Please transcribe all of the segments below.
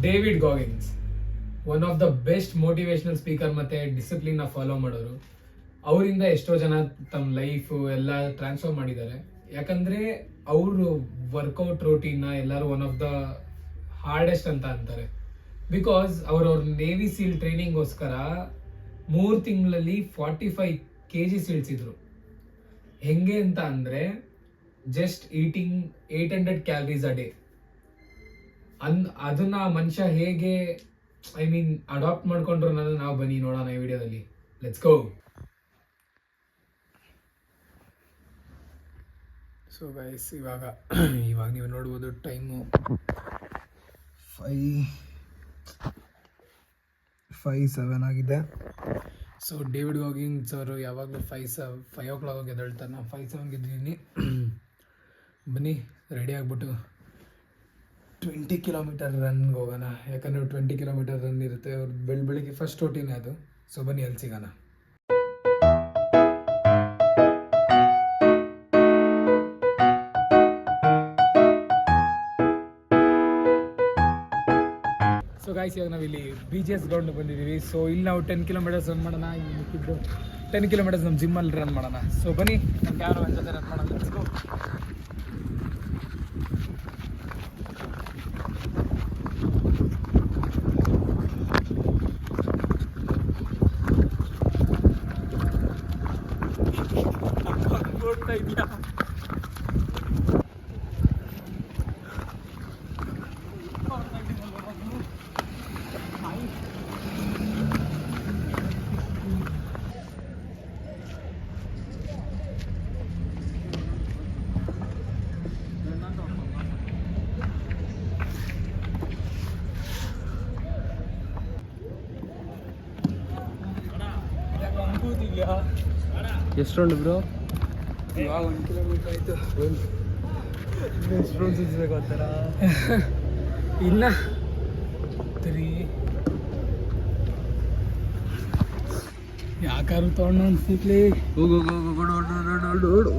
David Goggins one of the best motivational speaker ಮತ್ತೆ discipline follow ಮಾಡೋರು. ಅವರಿಂದ ಎಷ್ಟೋ ಜನ ತಮ್ಮ ಲೈಫ್ ಎಲ್ಲ ಟ್ರಾನ್ಸ್ಫಾರ್ಮ್ ಮಾಡಿದ್ದಾರೆ. ಯಾಕಂದ್ರೆ ಅವರು ವರ್ಕೌಟ್ ರೋಟೀನ್ ಎಲ್ಲರೂ ಒನ್ ಆಫ್ ದ ಹಾರ್ಡೆಸ್ಟ್ ಅಂತ ಅಂತಾರೆ. ಬಿಕಾಸ್ ಅವ್ರ ನೇವಿ ಸೀಲ್ ಟ್ರೈನಿಂಗ್ಗೋಸ್ಕರ 3 ತಿಂಗಳಲ್ಲಿ 45 kg ಇಳಿಸಿದ್ರು. ಹೆಂಗೆ ಅಂತ ಅಂದ್ರೆ just eating 800 calories a day. ಅದನ್ನ ಮನುಷ್ಯ ಹೇಗೆ ಅಡಾಪ್ಟ್ ಮಾಡ್ಕೊಂಡ್ರು ಅನ್ನೋದನ್ನ ನಾವು ಬನ್ನಿ ನೋಡೋಣ ಈ ವಿಡಿಯೋದಲ್ಲಿ. Let's go. ಸೊ ಗೈಸ್, ಇವಾಗ ನೀವು ನೋಡ್ಬೋದು ಟೈಮು 5:07 ಆಗಿದೆ. ಸೊ ಡೇವಿಡ್ ಗಾಗಿನ್ಸ್ ಅವರು ಯಾವಾಗಲೂ 5 o'clock ಎದ್ದೇಳ್ತಾರೆ. ನಾನು 5:07 ಇದ್ದೀನಿ. ಬನ್ನಿ ರೆಡಿ ಆಗಿಬಿಟ್ಟು 20 ಕಿಲೋಮೀಟರ್ ರನ್ಗೆ ಹೋಗೋಣ. ಯಾಕಂದರೆ 20 ಕಿಲೋಮೀಟರ್ ರನ್ ಇರುತ್ತೆ ಅವ್ರು ಬೆಳಿಗ್ಗೆ ಫಸ್ಟ್ ರೋಟೀನೇ ಅದು. ಸೊ ಬನ್ನಿ ಅಲ್ಲಿ ಸಿಗೋಣ. ಸೊ ಗಾಯ್ಸ್, ಇವಾಗ ನಾವು ಇಲ್ಲಿ BGS ಗ್ರೌಂಡ್ ಬಂದಿದ್ದೀವಿ. ಸೊ ಇಲ್ಲಿ ನಾವು 10 ಕಿಲೋಮೀಟರ್ಸ್ ರನ್ ಮಾಡೋಣ. ಇಲ್ಲಿ ಮಿಕ್ಕಿದ್ದು 10 ಕಿಲೋಮೀಟರ್ಸ್ ನಮ್ಮ ಜಿಮ್ಮಲ್ಲಿ ರನ್ ಮಾಡೋಣ. ಸೊ ಬನ್ನಿ, ನಮ್ಗೆ ಯಾರು ಒಂದು ಜೊತೆ ರನ್ ಮಾಡೋಣ. Let's go. ನೋಡ್ತಾ ಇದೆಯಾ? ಎಷ್ಟು ರೌಂಡ್ ಬ್ರೋ? ಇವಾಗ 1 ಕಿಲೋಮೀಟರ್ ಆಯಿತು. ಎಷ್ಟು ರೌಂಡ್ಸ್ ಇದ್ಬೇಕು ಆ ಥರ? ಇಲ್ಲ 3. ಯಾಕಾರು ತೊಗೊಂಡು ಒಂದು ಸಿಕ್ಲಿ.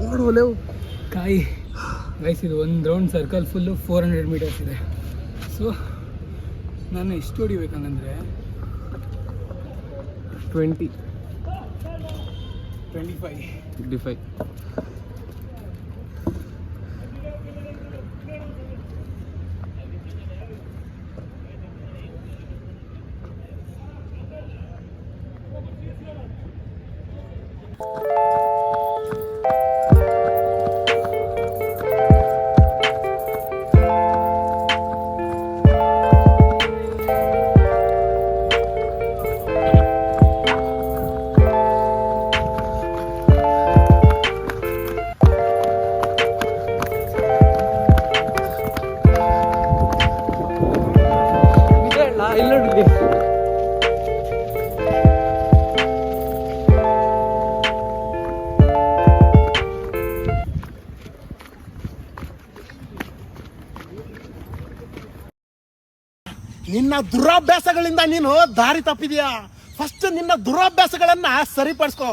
ಓಡೋಲೇವು ಕಾಯಿ ಗೈಸ್, ಇದು ಒಂದು ರೌಂಡ್ ಸರ್ಕಲ್ ಫುಲ್ಲು 400 ಮೀಟರ್ಸ್ ಇದೆ. ಸೊ ನಾನು ಎಷ್ಟು ಹೊಡಿಬೇಕಂದ್ರೆ 20 25 55. ನಿನ್ನ ದುರಾಭ್ಯಾಸಗಳಿಂದ ನೀನು ದಾರಿ ತಪ್ಪಿದೀಯಾ. ಫಸ್ಟ್ ನಿನ್ನ ದುರಾಭ್ಯಾಸಗಳನ್ನ ಸರಿಪಡಿಸ್ಕೋ.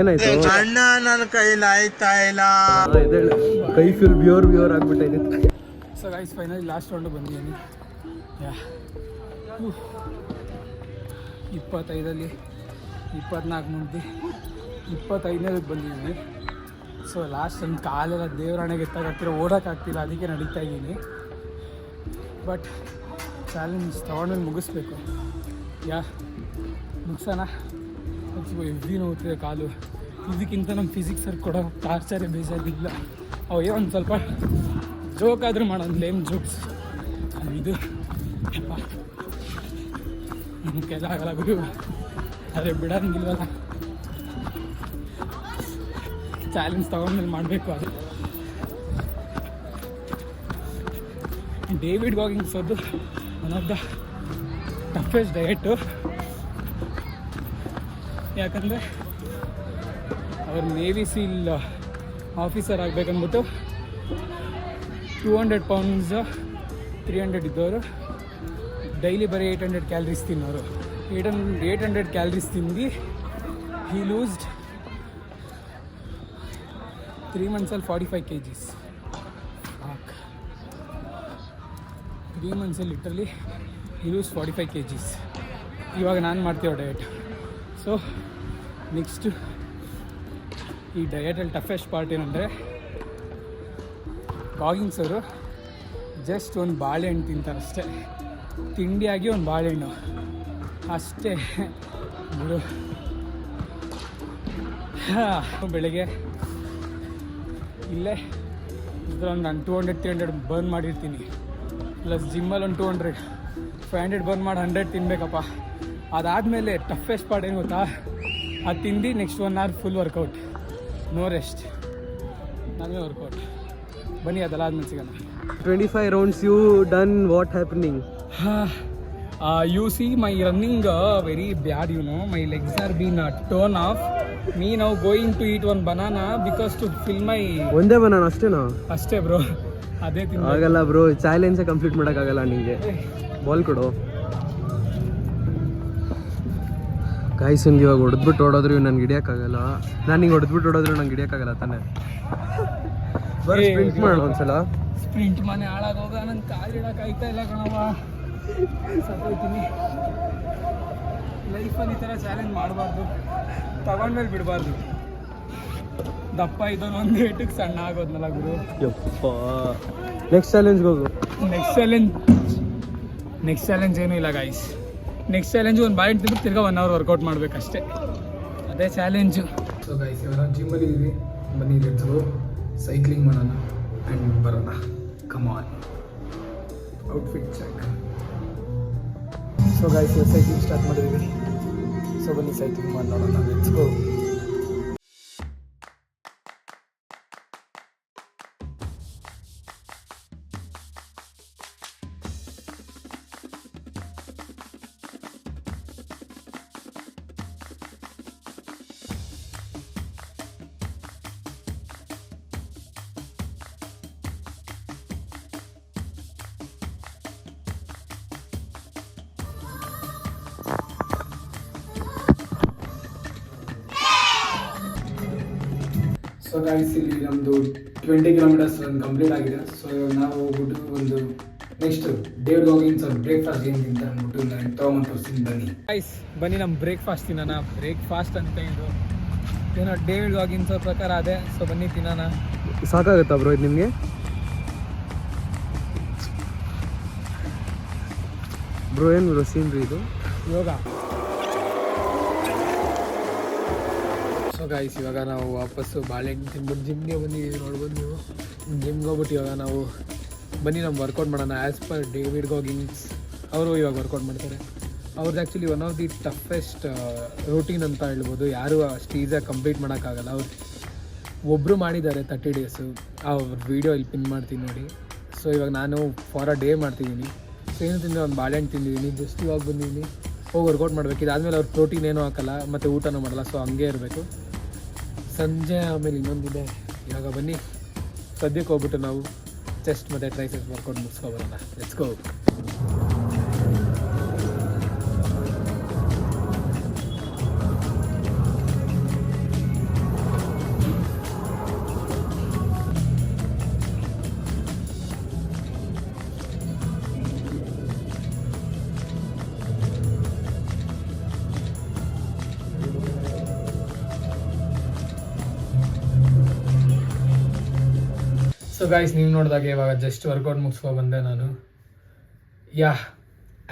ಏನಾಯ್ತು ಅಣ್ಣ, ನನ್ನ ಕೈಲಿ ಆಯ್ತಾ ಇಲ್ಲ. ಕೈ ಫುಲ್ ಬ್ಯೂರ್ ಆಗ್ಬಿಟ್ಟೈತೆ. So guys, finally last round ಬಂದಿದ್ದೀನಿ. 25 24 ಮುಂದೆ 25ನೇದಕ್ಕೆ ಬಂದಿದ್ದೀನಿ. ಸೊ ಲಾಸ್ಟ್ ಒಂದು ಕಾಲೆಲ್ಲ ದೇವರಾಣೆಗೆ ಎತ್ತಾಗ್ತಿರೋ, ಓಡೋಕ್ಕಾಗ್ತಿಲ್ಲ, ಅದಕ್ಕೆ ನಡೀತಾ ಇದ್ದೀನಿ. ಬಟ್ ಚಾಲೆಂಜ್ ತೊಗೊಂಡು ಮುಗಿಸ್ಬೇಕು. ಮುಗಿಸೋಣ. ಎವ್ರಿ ನೋಡ್ತಿದೆ ಕಾಲು. ಇದಕ್ಕಿಂತ ನಮ್ಮ ಫಿಸಿಕ್ಸಲ್ಲಿ ಕೊಡೋ ಟಾರ್ಚರೇ ಬೇಜಾರಿಲ್ಲ. ಅವೇ ಒಂದು ಸ್ವಲ್ಪ ಜೋಕ್ ಆದರೂ ಮಾಡೋದು, ಲೇಮ್ ಜೋಕ್ಸ್. ಇದು ನನ್ನ ಕೆಲ ಆಗಲ್ಲ ಗುರು, ಆದರೆ ಬಿಡೋಂಗಿಲ್ವಲ್ಲ. ಚಾಲೆಂಜ್ ತೊಗೊಂಡ್ಮೇಲೆ ಮಾಡಬೇಕು. ಅದು ಡೇವಿಡ್ ಗಾಗಿನ್ಸ್ ಅದು one of the toughest diet. ಯಾಕಂದರೆ ಅವ್ರು ನೇವಿ ಸೀಲ್ ಆಫೀಸರ್ ಆಗಬೇಕಂದ್ಬಿಟ್ಟು 200 ಪೌಂಡ್ಸ್ 300 ಇದ್ದವರು ಡೈಲಿ ಬರೀ 800 ಕ್ಯಾಲರೀಸ್ ತಿನ್ನೋರು. 800 ಕ್ಯಾಲರೀಸ್ ತಿಂದು ಹಿ ಲೂಸ್ಡ್ 3 ಮಂತ್ಸಲ್ಲಿ 45 kgs. 3 ಮಂತ್ಸಲ್ಲಿ ಲಿಟ್ರಲಿ ಹಿ ಲೂಸ್ 45 kgs. ಇವಾಗ ನಾನು ಮಾಡ್ತೀವಿ ಡಯಟ್. ಸೊ ನೆಕ್ಸ್ಟ್ ಈ ಡಯಟಲ್ಲಿ ಟಫೆಸ್ಟ್ ಪಾರ್ಟ್ ಏನಂದರೆ ಗಾಗಿಂಗ್ಸವರು ಜಸ್ಟ್ ಒಂದು ಬಾಳೆಹಣ್ಣು ತಿಂತಾರೆ ಅಷ್ಟೇ, ತಿಂಡಿಯಾಗಿ ಒಂದು ಬಾಳೆಹಣ್ಣು ಅಷ್ಟೇ ಬಿಡು. ಬೆಳಗ್ಗೆ ಇಲ್ಲೇ ಇದ್ರಲ್ಲಿ ನಾನು 200-300 ಬರ್ನ್ ಮಾಡಿರ್ತೀನಿ, ಪ್ಲಸ್ ಜಿಮ್ಮಲ್ಲಿ ಒಂದು 200-500 ಬರ್ನ್ ಮಾಡಿ 100 ತಿನ್ನಬೇಕಪ್ಪ. ಅದಾದಮೇಲೆ ಟಫೆಸ್ಟ್ ಪಾರ್ಟ್ ಏನು ಗೊತ್ತಾ, ಅದು ತಿಂದು next 1 hour full workout, no rest, ನಾವೇ ವರ್ಕೌಟ್. ಬನ್ನಿ ಅದೆಲ್ಲ ಆದ್ಮೇಲೆ ಸಿಗೋಣ. 25 rounds you done, what happening? You see my running very bad, you know, my legs are been torn off. Me now going to eat one banana because to fill my ಒಂದೇ banana ಅಷ್ಟೇನಾ? ಅಷ್ಟೇ bro, ಅದೇ ತಿಂದ ಆಗಲ್ಲ bro, challenge complete ಮಾಡೋಕ್ಕಾಗಲ್ಲ ನಿಂಗೆ. Ball ಕೊಡು. Guys ಹಂಗೆ ಇವಾಗ ಹೊಡೆದ್ಬಿಟ್ಟು ಓಡೋದ್ರು ನನ್ಗೆ ಹಿಡಿಯೋಕ್ಕಾಗಲ್ಲ. ನಾನು ಹಿಂಗೆ ಹೊಡೆದ್ಬಿಟ್ಟು ಓಡೋದ್ರು ನಂಗೆ ಹಿಡಿಯೋಕ್ಕಾಗಲ್ಲ ತಾನೆ. ಬರೀ ಸ್ಪ್ರಿಂಟ್ ಮಾಡೋಣ ಒಂದ್ಸಲ. ಸ್ಪ್ರಿಂಟ್ ಮನೆ ಹಾಳಾಗೋಗ, ನನ್ನ ಕಾಲು ಇಡೋಕ್ಕಾಗ್ತಾ ಇಲ್ಲ ಕಣವ, ಸತ್ತೋಯ್ತೀನಿ. ಲೈಫಲ್ಲಿ ಈ ಥರ ಚಾಲೆಂಜ್ ಮಾಡಬಾರ್ದು, ತಗೊಂಡ್ಮೇಲೆ ಬಿಡಬಾರ್ದು. ದಪ್ಪ ಇದ್ದವನು ಒಂದು ಏಟಿಗೆ ಸಣ್ಣ ಆಗೋದ್ನಲ್ಲ ಗುರು. ಯಪ್ಪ, ನೆಕ್ಸ್ಟ್ ಚಾಲೆಂಜ್ಗೆ ಹೋಗು. ನೆಕ್ಸ್ಟ್ ಚಾಲೆಂಜ್ ಏನೂ ಇಲ್ಲ ಗಾಯ್ಸ್. ನೆಕ್ಸ್ಟ್ ಚಾಲೆಂಜು ಒಂದು ಬಾಯಿ ತಿಂದು ತಿರ್ಗಾ 1 hour ವರ್ಕೌಟ್ ಮಾಡಬೇಕಷ್ಟೇ, ಅದೇ ಚಾಲೆಂಜು. ಸೊ ಗೈಸ್ ಇವಾಗ ಜಿಮ್ಮಲ್ಲಿ ಇದ್ದೀವಿ, ಬನ್ನಿ ಲೆಟ್ಸ್ ಗೋ ಸೈಕ್ಲಿಂಗ್ ಮಾಡೋಣ ಆ್ಯಂಡ್ ಬರೋಣ. Come on, outfit check. So guys cycling start ಮಾಡಿದ್ದೀವಿ. ಸೊ ಬನ್ನಿ ಸೈಕ್ಲಿಂಗ್ ಮಾಡಿ ನೋಡೋಣ, ಲೆಟ್ಸ್ ಗೋ. ಸೊ ಗೈಸ್ ಇಲ್ಲಿ ನಮ್ಮದು 20 kilometers ರನ್ ಕಂಪ್ಲೀಟ್ ಆಗಿದೆ. ಸೊ ನಾವು ಹೋಗ್ಬಿಟ್ಟು ಒಂದು ನೆಕ್ಸ್ಟ್ ಡೇವಿಡ್ ಗಾಗಿನ್ಸ್ ಅವ್ರ ಬ್ರೇಕ್ಫಾಸ್ಟ್ ಏನು ತಿಂತ ಅಂದ್ಬಿಟ್ಟು ನಾನು ತೊಗೊಂಬಂದು ತೋರಿಸ್ತೀನಿ ಬನ್ನಿ. ಗೈಸ್ ಬನ್ನಿ ನಮ್ಮ ಬ್ರೇಕ್ಫಾಸ್ಟ್ ತಿನ್ನೋಣ. ಬ್ರೇಕ್ಫಾಸ್ಟ್ ಅಂತ ಇದು ಏನೋ ಡೇವಿಡ್ ಗಾಗಿನ್ಸ್ ಅವ್ರ ಪ್ರಕಾರ ಅದೇ. ಸೊ ಬನ್ನಿ ತಿನ್ನೋಣ. ಸಾಕಾಗುತ್ತಾ ಬ್ರೋ ಇದು ನಿಮಗೆ? ಬ್ರೋ ಏನು ಬ್ರೋ ಸೀನ್ರಿ ಇದು? ಯೋಗ. ಸೊ ಗೈಸ್ ಇವಾಗ ನಾವು ವಾಪಸ್ಸು ಬಾಳೆಹಣ್ಣು ತಿಂದ್ಬಿಟ್ಟು ಜಿಮ್ಗೆ ಬಂದಿದ್ದೀವಿ, ನೋಡ್ಬೋದು ನೀವು. ಜಿಮ್ಗೆ ಹೋಗ್ಬಿಟ್ಟು ಇವಾಗ ನಾವು ಬನ್ನಿ ನಮ್ಮ ವರ್ಕೌಟ್ ಮಾಡೋಣ. ಆ್ಯಸ್ ಪರ್ ಡೇವಿಡ್ ಗಾಗಿನ್ಸ್ ಅವರು ಇವಾಗ ವರ್ಕೌಟ್ ಮಾಡ್ತಾರೆ. ಅವ್ರದ್ದು actually one of the toughest routine ಅಂತ ಹೇಳ್ಬೋದು. ಯಾರೂ ಅಷ್ಟು ಈಸಿಯಾಗಿ ಕಂಪ್ಲೀಟ್ ಮಾಡೋಕ್ಕಾಗಲ್ಲ. ಅವ್ರು ಒಬ್ಬರು ಮಾಡಿದ್ದಾರೆ 30 days, ಅವ್ರ ವೀಡಿಯೋ ಇಲ್ಲಿ ಪಿನ್ ಮಾಡ್ತೀನಿ ನೋಡಿ. ಸೊ ಇವಾಗ ನಾನು ಫಾರ್ ಅ ಡೇ ಮಾಡ್ತಿದ್ದೀನಿ. ಸೊ ಏನು ತಿಂದರೆ ಒಂದು ಬಾಳೆಹಣ್ಣು ತಿಂದಿದ್ದೀನಿ, ಜಸ್ಟ್ ಇವಾಗ ಬಂದಿದ್ದೀನಿ. ಹೋಗಿ ವರ್ಕೌಟ್ ಮಾಡಬೇಕು. ಇದಾದಮೇಲೆ ಅವ್ರು ಪ್ರೋಟೀನ್ ಏನೂ ಹಾಕಲ್ಲ ಮತ್ತು ಊಟನೂ ಮಾಡಲ್ಲ. ಸೊ ಹಂಗೆ ಇರಬೇಕು. ಸಂಜೆ ಆಮೇಲೆ ಇನ್ನೊಂದಿದೆ. ಇವಾಗ ಬನ್ನಿ ಸದ್ಯಕ್ಕೆ ಹೋಗ್ಬಿಟ್ಟು ನಾವು ಚೆಸ್ಟ್ ಮತ್ತು ಟ್ರೈಸೆಪ್ಸ್ ವರ್ಕೌಟ್ ಮುಗಿಸ್ಕೊಬರೋಣ. Let's go. ಸೊ ಗೈಸ್ ನೀವು ನೋಡಿದಾಗ ಇವಾಗ ಜಸ್ಟ್ ವರ್ಕೌಟ್ ಮುಗಿಸ್ಕೊ ಬಂದೆ ನಾನು.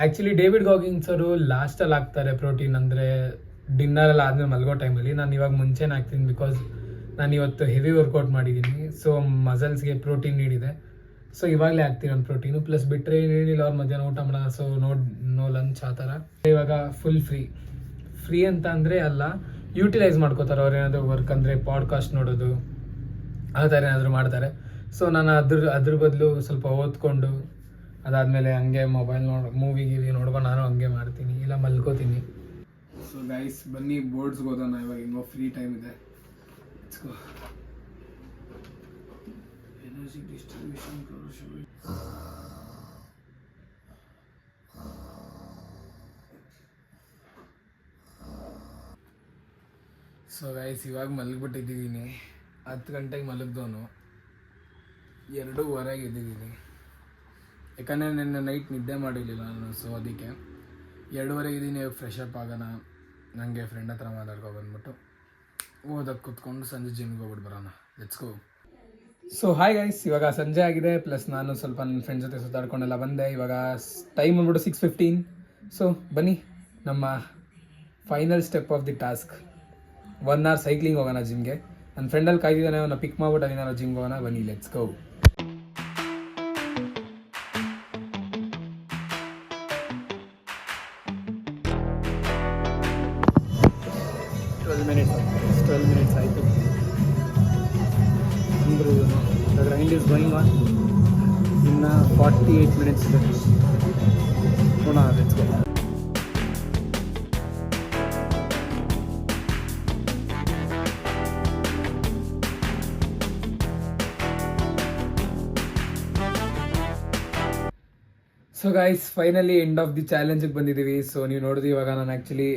ಆ್ಯಕ್ಚುಲಿ ಡೇವಿಡ್ ಗಾಗಿನ್ಸ್ ಅವರು ಲಾಸ್ಟಲ್ಲಿ ಹಾಕ್ತಾರೆ ಪ್ರೋಟೀನ್, ಅಂದರೆ ಡಿನ್ನರಲ್ಲಿ ಆದಮೇಲೆ ಮಲ್ಗೋ ಟೈಮಲ್ಲಿ. ನಾನು ಇವಾಗ ಮುಂಚೆನೇ ಹಾಕ್ತೀನಿ, ಬಿಕಾಸ್ ನಾನು ಇವತ್ತು ಹೆವಿ ವರ್ಕೌಟ್ ಮಾಡಿದ್ದೀನಿ. ಸೊ ಮಸಲ್ಸ್ಗೆ ಪ್ರೋಟೀನ್ ನೀಡಿದೆ. ಸೊ ಇವಾಗಲೇ ಹಾಕ್ತೀನಿ ನಾನು ಪ್ರೋಟೀನು. ಪ್ಲಸ್ ಬಿಟ್ಟರೆ ಏನಿಲ್ಲ, ಅವ್ರು ಮಧ್ಯಾಹ್ನ ಊಟ ಮಾಡೋಣ. ಸೊ ನೋ ಲಂಚ್ ಆ ಥರ. ಇವಾಗ ಫುಲ್ ಫ್ರೀ ಅಂತ ಅಂದರೆ ಅಲ್ಲ, ಯೂಟಿಲೈಸ್ ಮಾಡ್ಕೋತಾರೆ ಅವ್ರು. ಏನಾದರೂ ವರ್ಕ್ ಅಂದರೆ ಪಾಡ್ಕಾಸ್ಟ್ ನೋಡೋದು ಆ ಥರ ಏನಾದರೂ ಮಾಡ್ತಾರೆ. ಸೊ ನಾನು ಅದ್ರ ಬದಲು ಸ್ವಲ್ಪ ಓದ್ಕೊಂಡು ಅದಾದಮೇಲೆ ಹಂಗೆ ಮೊಬೈಲ್ ಮೂವಿ ನೋಡ್ಕೊಂಡು ನಾನು ಹಂಗೆ ಮಾಡ್ತೀನಿ, ಇಲ್ಲ ಮಲ್ಕೋತೀನಿ. ಸೊ ಗೈಸ್ ಬನ್ನಿ ಬೋರ್ಡ್ಸ್ಗೆ ಹೋಗೋಣ ಇವಾಗ, ಇನ್ನೂ ಫ್ರೀ ಟೈಮ್ ಇದೆ. Energy distribution. ಸೊ ಗೈಸ್ ಇವಾಗ ಮಲಗಿಬಿಟ್ಟಿದ್ದೀನಿ. 10 ಗಂಟೆಗೆ ಮಲಗಿದವನು 2:15 ಎದ್ದಿದ್ದೀನಿ. ಯಾಕಂದರೆ ನಿನ್ನೆ ನೈಟ್ ನಿದ್ದೆ ಮಾಡಿರಲಿಲ್ಲ ನಾನು, ಸೊ ಅದಕ್ಕೆ 2:15 ಇದ್ದೀನಿ. ಫ್ರೆಶ್ ಅಪ್ ಆಗೋಣ, ನನಗೆ ಫ್ರೆಂಡ್ ಹತ್ರ ಮಾತಾಡ್ಕೊ ಬಂದ್ಬಿಟ್ಟು ಓದಕ್ಕೆ ಕೂತ್ಕೊಂಡು ಸಂಜೆ ಜಿಮ್ಗೆ ಹೋಗ್ಬಿಟ್ಟು ಬರೋಣ. Let's go. So hi guys, ಇವಾಗ ಸಂಜೆ ಆಗಿದೆ, ಪ್ಲಸ್ ನಾನು ಸ್ವಲ್ಪ ನನ್ನ ಫ್ರೆಂಡ್ ಜೊತೆ ಸುತ್ತಾಡ್ಕೊಂಡೆಲ್ಲ ಬಂದೆ. ಇವಾಗ ಟೈಮ್ ಬಂದ್ಬಿಟ್ಟು 6:15. ಸೊ ಬನ್ನಿ, ನಮ್ಮ final step of the task 1 hour cycling ಹೋಗೋಣ ಜಿಮ್ಗೆ. ನನ್ನ ಫ್ರೆಂಡಲ್ಲಿ ಕಾಯ್ದಿದ್ದಾನೆ, ಅವನ್ನ ಪಿಕ್ ಮಾಡ್ಬಿಟ್ಟು ಅಲ್ಲಿ ನಾನು ಜಿಮ್ಗೆ ಹೋಗೋಣ. ಬನ್ನಿ, ಲೆಟ್ಸ್ ಗೋ. ಟ್ವೆಲ್ ಮಿನಿಟ್ಸ್ ಆಯಿತು. ಅಂದರು the grind is going on. ಇನ್ನು 48 ಮಿನಿಟ್ಸ್ ಇದೆ. ನೋಡೋಣ, let's go. So guys, finally end of the ಚಾಲೆಂಜಿಗೆ ಬಂದಿದ್ದೀವಿ. ಸೊ ನೀವು ನೋಡಿದ್ರಿ, ಇವಾಗ ನಾನು ಆ್ಯಕ್ಚುಲಿ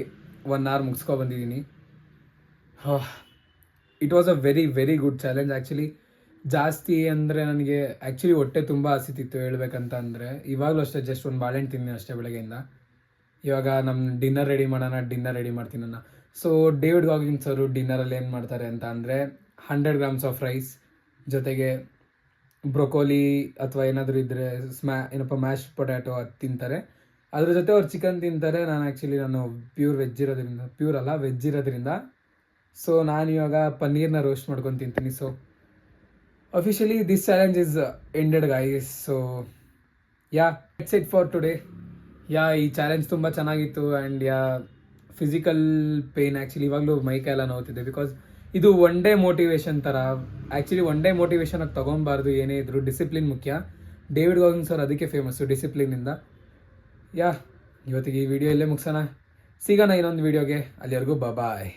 1 hour ಮುಗಿಸ್ಕೊ ಬಂದಿದ್ದೀನಿ. It was a very very good challenge actually. ಜಾಸ್ತಿ ಅಂದರೆ ನನಗೆ ಆ್ಯಕ್ಚುಲಿ ಹೊಟ್ಟೆ ತುಂಬ ಹಸಿತಿತ್ತು ಹೇಳ್ಬೇಕಂತ ಅಂದರೆ. ಇವಾಗಲೂ ಅಷ್ಟೇ, ಜಸ್ಟ್ ಒಂದು ಬಾಳೆಹಣ್ಣು ತಿಂತೀನಿ ಅಷ್ಟೇ ಬೆಳಗ್ಗೆಯಿಂದ. ಇವಾಗ ನಮ್ಮ ಡಿನ್ನರ್ ರೆಡಿ ಮಾಡೋಣ, ಡಿನ್ನರ್ ರೆಡಿ ಮಾಡ್ತೀನಿ ನಾನು. ಸೊ ಡೇವಿಡ್ ಗಾಗಿನ್ಸ್ ಅವರು ಡಿನ್ನರಲ್ಲಿ ಏನು ಮಾಡ್ತಾರೆ ಅಂತ ಅಂದರೆ 100 grams ಆಫ್ ರೈಸ್ ಜೊತೆಗೆ ಬ್ರೊಕೋಲಿ ಅಥವಾ ಏನಾದರೂ ಇದ್ದರೆ ಏನಪ್ಪ ಮ್ಯಾಶ್ ಪೊಟ್ಯಾಟೊ ಅದು ತಿಂತಾರೆ. ಅದ್ರ ಜೊತೆ ಅವ್ರು ಚಿಕನ್ ತಿಂತಾರೆ. ನಾನು ಪ್ಯೂರ್ ವೆಜ್ ಇರೋದ್ರಿಂದ ಸೊ ನಾನು ಇವಾಗ ಪನ್ನೀರ್ನ ರೋಸ್ಟ್ ಮಾಡ್ಕೊಂಡು ತಿಂತೀನಿ. So officially this challenge is ended guys. So it's it for today. ಈ ಚಾಲೆಂಜ್ ತುಂಬ ಚೆನ್ನಾಗಿತ್ತು. ಆ್ಯಂಡ್ ಫಿಸಿಕಲ್ ಪೇಯ್ನ್ ಆ್ಯಕ್ಚುಲಿ ಇವಾಗಲೂ ಮೈಕೈಲ್ಲ ನೋವ್ತಿದೆ. ಬಿಕಾಸ್ ಇದು ಒನ್ ಡೇ ಮೋಟಿವೇಶನ್ ಥರ. ಆ್ಯಕ್ಚುಲಿ ಒನ್ ಡೇ ಮೋಟಿವೇಶನಾಗಿ ತೊಗೊಬಾರ್ದು, ಏನೇ ಇದ್ರು ಡಿಸಿಪ್ಲಿನ್ ಮುಖ್ಯ. ಡೇವಿಡ್ ಗಾಗಿನ್ಸ್ ಅವ್ರು ಅದಕ್ಕೆ ಫೇಮಸ್ಸು, ಡಿಸಿಪ್ಲಿನಿಂದ. ಇವತ್ತಿಗೆ ಈ ವಿಡಿಯೋ ಇಲ್ಲೇ ಮುಗಿಸೋಣ. ಸಿಗೋಣ ಇನ್ನೊಂದು ವಿಡಿಯೋಗೆ. ಅಲ್ಲಿವರೆಗೂ ಬಾಯ್.